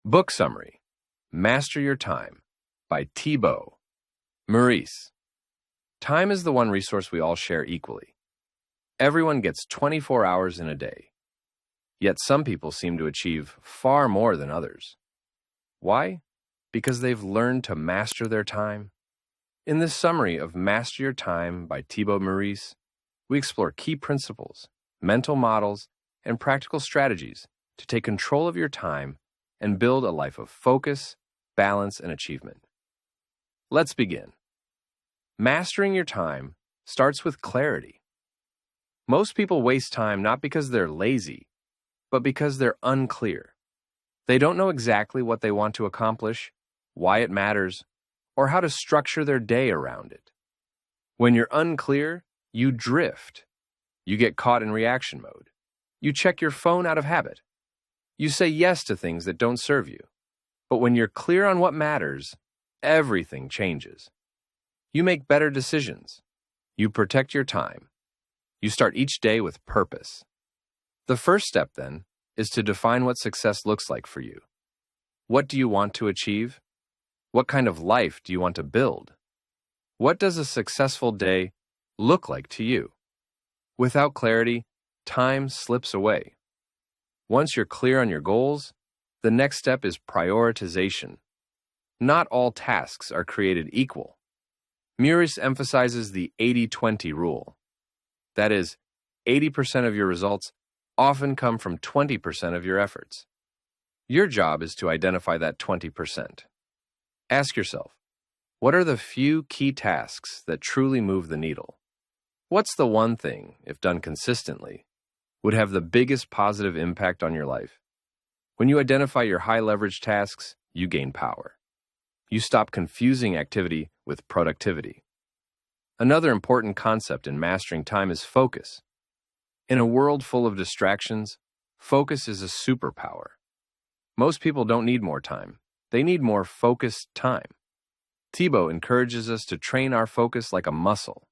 Book Summary: Master Your Time by Thibaut Meurisse. Time is the one resource we all share equally. Everyone gets 24 hours in a day. Yet some people seem to achieve far more than others. Why? Because they've learned to master their time. In this summary of Master Your Time by Thibaut Meurisse, we explore key principles, mental models, and practical strategies to take control of your time and build a life of focus, balance, and achievement. Let's begin. Mastering your time starts with clarity. Most people waste time not because they're lazy, but because they're unclear. They don't know exactly what they want to accomplish, why it matters, or how to structure their day around it. When you're unclear, you drift. You get caught in reaction mode. You check your phone out of habit. You say yes to things that don't serve you. But when you're clear on what matters, everything changes. You make better decisions. You protect your time. You start each day with purpose. The first step, then, is to define what success looks like for you. What do you want to achieve? What kind of life do you want to build? What does a successful day look like to you? Without clarity, time slips away. Once you're clear on your goals, the next step is prioritization. Not all tasks are created equal. Meurisse emphasizes the 80-20 rule. That is, 80% of your results often come from 20% of your efforts. Your job is to identify that 20%. Ask yourself, what are the few key tasks that truly move the needle? What's the one thing, if done consistently, would have the biggest positive impact on your life? When you identify your high-leverage tasks, you gain power. You stop confusing activity with productivity. Another important concept in mastering time is focus. In a world full of distractions, focus is a superpower. Most people don't need more time. They need more focused time. Thibaut encourages us to train our focus like a muscle.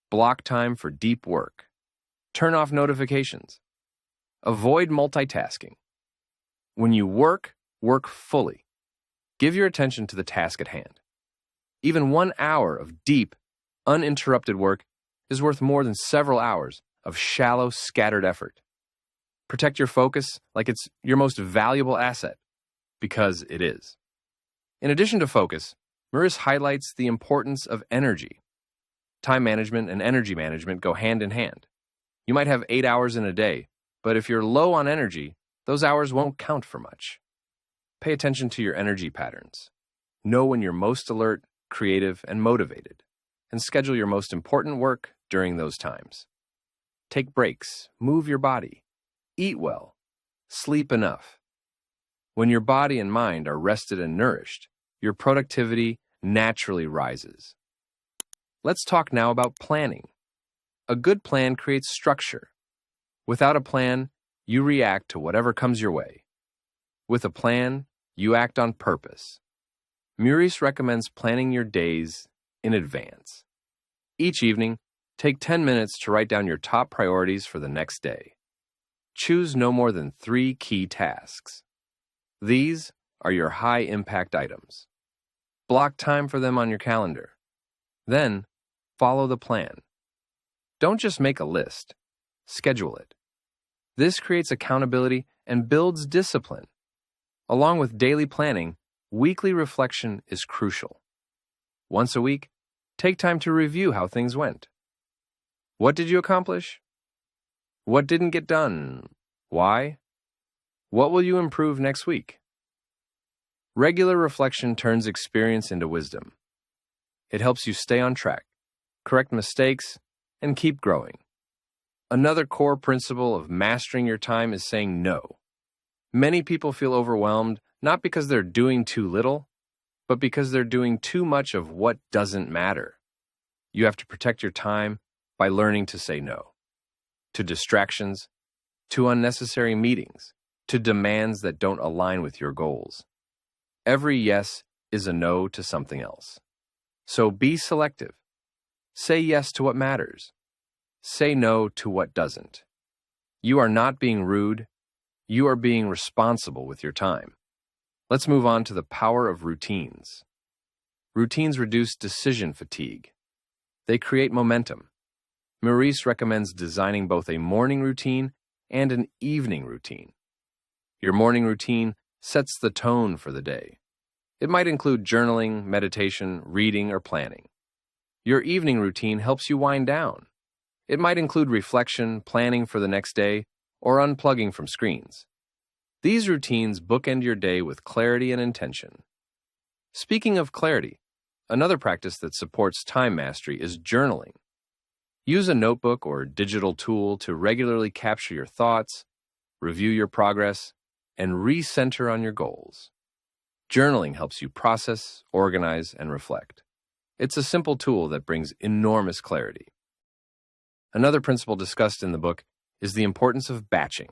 Block time for deep work. Turn off notifications. Avoid multitasking. When you work, work fully. Give your attention to the task at hand. Even 1 hour of deep, uninterrupted work is worth more than several hours of shallow, scattered effort. Protect your focus like it's your most valuable asset, because it is. In addition to focus, Meurisse highlights the importance of energy. Time management and energy management go hand in hand. You might have 8 hours in a day, but if you're low on energy, those hours won't count for much. Pay attention to your energy patterns. Know when you're most alert, creative, and motivated, and schedule your most important work during those times. Take breaks, move your body, eat well, sleep enough. When your body and mind are rested and nourished, your productivity naturally rises. Let's talk now about planning. A good plan creates structure. Without a plan, you react to whatever comes your way. With a plan, you act on purpose. Meurisse recommends planning your days in advance. Each evening, take 10 minutes to write down your top priorities for the next day. Choose no more than 3 key tasks. These are your high-impact items. Block time for them on your calendar. Then, follow the plan. Don't just make a list. Schedule it. This creates accountability and builds discipline. Along with daily planning, weekly reflection is crucial. Once a week, take time to review how things went. What did you accomplish? What didn't get done? Why? What will you improve next week? Regular reflection turns experience into wisdom. It helps you stay on track, correct mistakes, and keep growing. Another core principle of mastering your time is saying no. Many people feel overwhelmed not because they're doing too little, but because they're doing too much of what doesn't matter. You have to protect your time by learning to say no. To distractions, to unnecessary meetings, to demands that don't align with your goals. Every yes is a no to something else. So be selective. Say yes to what matters. Say no to what doesn't. You are not being rude. You are being responsible with your time. Let's move on to the power of routines. Routines reduce decision fatigue. They create momentum. Meurisse recommends designing both a morning routine and an evening routine. Your morning routine sets the tone for the day. It might include journaling, meditation, reading, or planning. Your evening routine helps you wind down. It might include reflection, planning for the next day, or unplugging from screens. These routines bookend your day with clarity and intention. Speaking of clarity, another practice that supports time mastery is journaling. Use a notebook or digital tool to regularly capture your thoughts, review your progress, and recenter on your goals. Journaling helps you process, organize, and reflect. It's a simple tool that brings enormous clarity. Another principle discussed in the book is the importance of batching.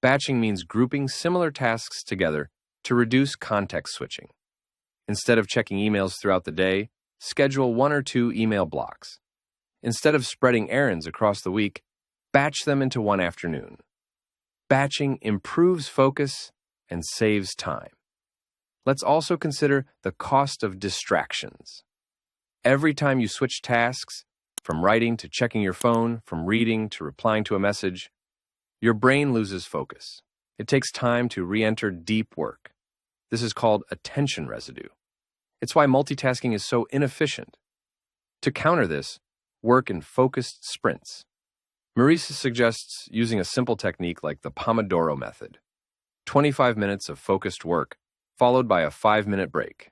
Batching means grouping similar tasks together to reduce context switching. Instead of checking emails throughout the day, schedule 1 or 2 email blocks. Instead of spreading errands across the week, batch them into one afternoon. Batching improves focus and saves time. Let's also consider the cost of distractions. Every time you switch tasks, from writing to checking your phone, from reading to replying to a message, your brain loses focus. It takes time to re-enter deep work. This is called attention residue. It's why multitasking is so inefficient. To counter this, work in focused sprints. Meurisse suggests using a simple technique like the Pomodoro method. 25 minutes of focused work, followed by a 5-minute break.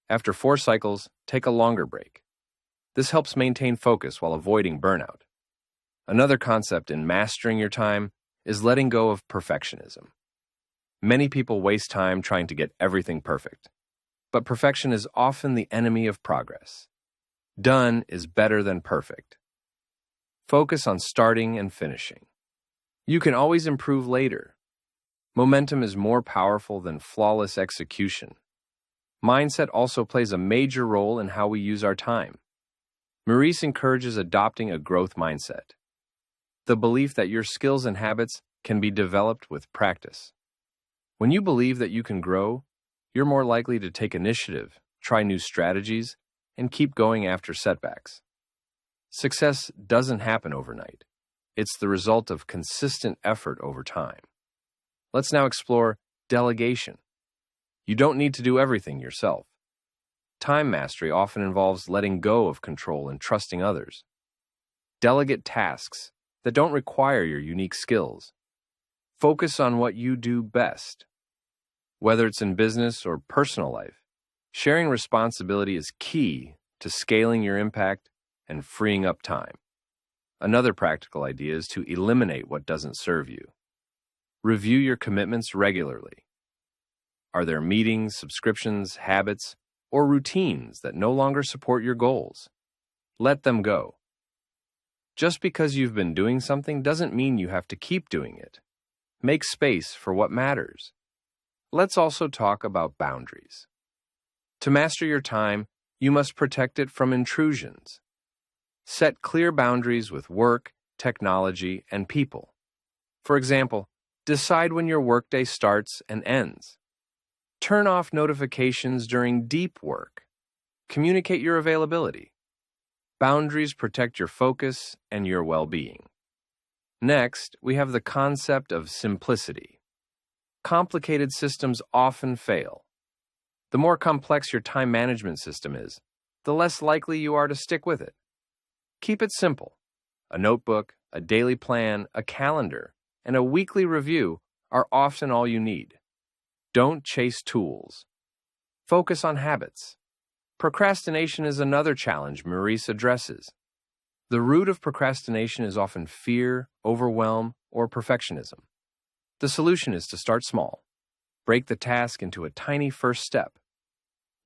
After 4 cycles, take a longer break. This helps maintain focus while avoiding burnout. Another concept in mastering your time is letting go of perfectionism. Many people waste time trying to get everything perfect, but perfection is often the enemy of progress. Done is better than perfect. Focus on starting and finishing. You can always improve later. Momentum is more powerful than flawless execution. Mindset also plays a major role in how we use our time. Meurisse encourages adopting a growth mindset, the belief that your skills and habits can be developed with practice. When you believe that you can grow, you're more likely to take initiative, try new strategies, and keep going after setbacks. Success doesn't happen overnight. It's the result of consistent effort over time. Let's now explore delegation. You don't need to do everything yourself. Time mastery often involves letting go of control and trusting others. Delegate tasks that don't require your unique skills. Focus on what you do best. Whether it's in business or personal life, sharing responsibility is key to scaling your impact and freeing up time. Another practical idea is to eliminate what doesn't serve you. Review your commitments regularly. Are there meetings, subscriptions, habits, or routines that no longer support your goals? Let them go. Just because you've been doing something doesn't mean you have to keep doing it. Make space for what matters. Let's also talk about boundaries. To master your time, you must protect it from intrusions. Set clear boundaries with work, technology, and people. For example, decide when your workday starts and ends. Turn off notifications during deep work. Communicate your availability. Boundaries protect your focus and your well-being. Next, we have the concept of simplicity. Complicated systems often fail. The more complex your time management system is, the less likely you are to stick with it. Keep it simple. A notebook, a daily plan, a calendar, and a weekly review are often all you need. Don't chase tools. Focus on habits. Procrastination is another challenge Meurisse addresses. The root of procrastination is often fear, overwhelm, or perfectionism. The solution is to start small. Break the task into a tiny first step.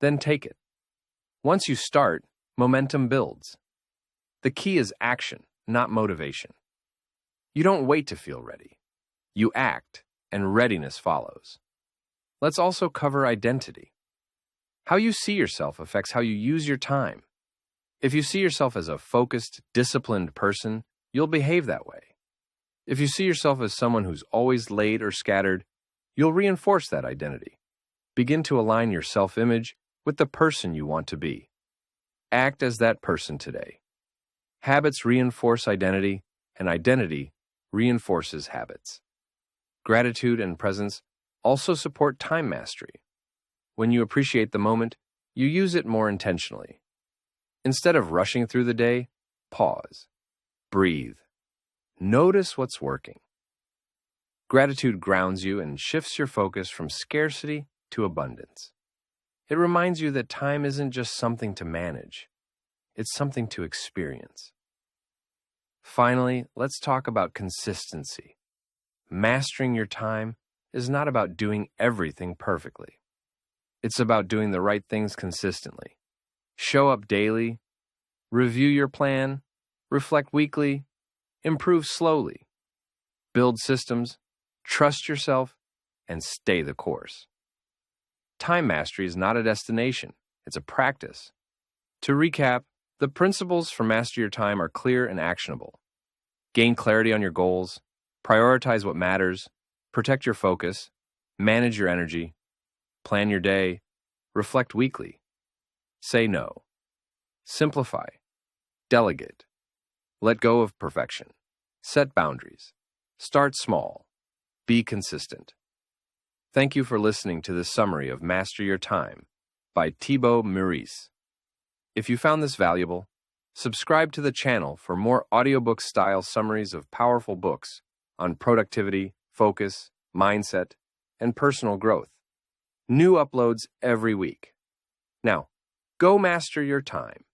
Then take it. Once you start, momentum builds. The key is action, not motivation. You don't wait to feel ready. You act, and readiness follows. Let's also cover identity. How you see yourself affects how you use your time. If you see yourself as a focused, disciplined person, you'll behave that way. If you see yourself as someone who's always late or scattered, you'll reinforce that identity. Begin to align your self-image with the person you want to be. Act as that person today. Habits reinforce identity, and identity reinforces habits. Gratitude and presence also support time mastery. When you appreciate the moment, you use it more intentionally. Instead of rushing through the day, pause. Breathe. Notice what's working. Gratitude grounds you and shifts your focus from scarcity to abundance. It reminds you that time isn't just something to manage. It's something to experience. Finally, let's talk about consistency. Mastering your time is not about doing everything perfectly. It's about doing the right things consistently. Show up daily, review your plan, reflect weekly, improve slowly, build systems, trust yourself, and stay the course. Time mastery is not a destination, it's a practice. To recap, the principles for Master Your Time are clear and actionable. Gain clarity on your goals, prioritize what matters, protect your focus, manage your energy, plan your day, reflect weekly. Say no. Simplify. Delegate. Let go of perfection. Set boundaries. Start small. Be consistent. Thank you for listening to this summary of Master Your Time by Thibaut Meurisse. If you found this valuable, subscribe to the channel for more audiobook-style summaries of powerful books on productivity, focus, mindset, and personal growth. New uploads every week. Now, go master your time.